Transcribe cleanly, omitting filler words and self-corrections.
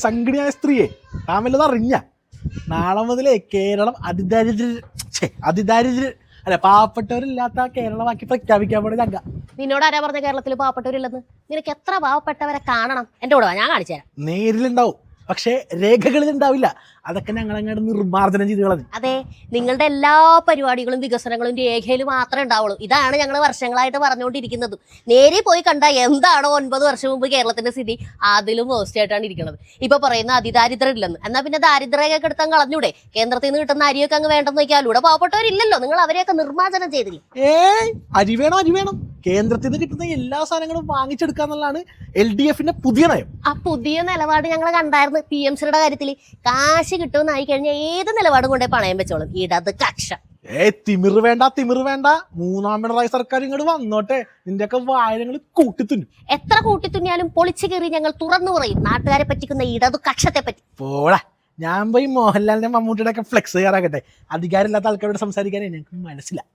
സംഘടിയായ സ്ത്രീയെ താൻ വല്ലതും അറിഞ്ഞ നാളെ മുതലേ കേരളം അതിദാരിദ്ര്യ അല്ല പാവപ്പെട്ടവരില്ലാത്ത കേരളമാക്കി പ്രഖ്യാപിക്കാൻ പോണ ഞങ്ങ. നിന്നോട് ആരാ പറഞ്ഞ കേരളത്തിൽ പാവപ്പെട്ടവരില്ലെന്ന്? നിനക്ക് എത്ര പാവപ്പെട്ടവരെ കാണണം? എന്റെ കൂടെ വാ, ഞാൻ കാണിച്ചു തരാം. നേരിലുണ്ടാവും, പക്ഷേ രേഖകളിൽ ഉണ്ടാവില്ല. അതൊക്കെ ഞങ്ങൾ അങ്ങോട്ട് നിർമ്മാർജ്ജനം ചെയ്ത് കളഞ്ഞു. അതെ, നിങ്ങളുടെ എല്ലാ പരിപാടികളും വികസനങ്ങളും രേഖയിൽ മാത്രമേ ഉണ്ടാവുള്ളൂ. ഇതാണ് ഞങ്ങൾ വർഷങ്ങളായിട്ട് പറഞ്ഞുകൊണ്ടിരിക്കുന്നത്. നേരെ പോയി കണ്ട എന്താണോ 9 വർഷം മുമ്പ് കേരളത്തിന്റെ സ്ഥിതി, അതിലും വേസ്റ്റ് ആയിട്ടാണ് ഇരിക്കുന്നത്. ഇപ്പൊ പറയുന്ന അതിദാരിദ്ര്യം ഇല്ലെന്ന്. എന്നാൽ പിന്നെ ദാരിദ്ര്യമൊക്കെ എടുത്താൽ കളഞ്ഞൂടെ? കേന്ദ്രത്തിൽ നിന്ന് കിട്ടുന്ന അരിയൊക്കെ അങ്ങ് വേണ്ടെന്ന് വെക്കാലോ. ഇവിടെ പാവപ്പെട്ടവരില്ലല്ലോ, നിങ്ങൾ അവരെയൊക്കെ നിർമ്മാർജ്ജനം ചെയ്തില്ലേ? അരി വേണം. കേന്ദ്രത്തിൽ നിന്ന് കിട്ടുന്ന എല്ലാ സാധനങ്ങളും വാങ്ങിച്ചെടുക്കാന്നുള്ളതാണ് LDFന്റെ പുതിയ നയം. ആ പുതിയ നിലപാട് ഞങ്ങൾ കണ്ടായിരുന്നു. PMCയുടെ കാര്യത്തിൽ കാശ് കിട്ടുമെന്നായി കഴിഞ്ഞാൽ ഏത് നിലപാടും കൊണ്ടേ പണയം വെച്ചോളും ഇടത് കക്ഷ. തിമിറ് വേണ്ട. 3ാം പിണറായി സർക്കാർ ഇങ്ങോട്ട് വന്നോട്ടെ, നിന്റെയൊക്കെ വായനങ്ങൾ കൂട്ടിത്തുന്നു. എത്ര കൂട്ടിത്തുന്നിയാലും പൊളിച്ചു കയറി ഞങ്ങൾ തുറന്നു പറയും നാട്ടുകാരെ പറ്റിക്കുന്ന ഇടതു കക്ഷത്തെ പറ്റി. പോടാ, ഞാൻ പോയി മോഹൻലാലിന്റെ മമ്മൂട്ടിയുടെ ഒക്കെ ഫ്ലെക്സ് കയറാകട്ടെ. അധികാരമില്ലാത്ത ആൾക്കാരോട് സംസാരിക്കാനേ ഞങ്ങൾക്ക് മനസ്സിലായി.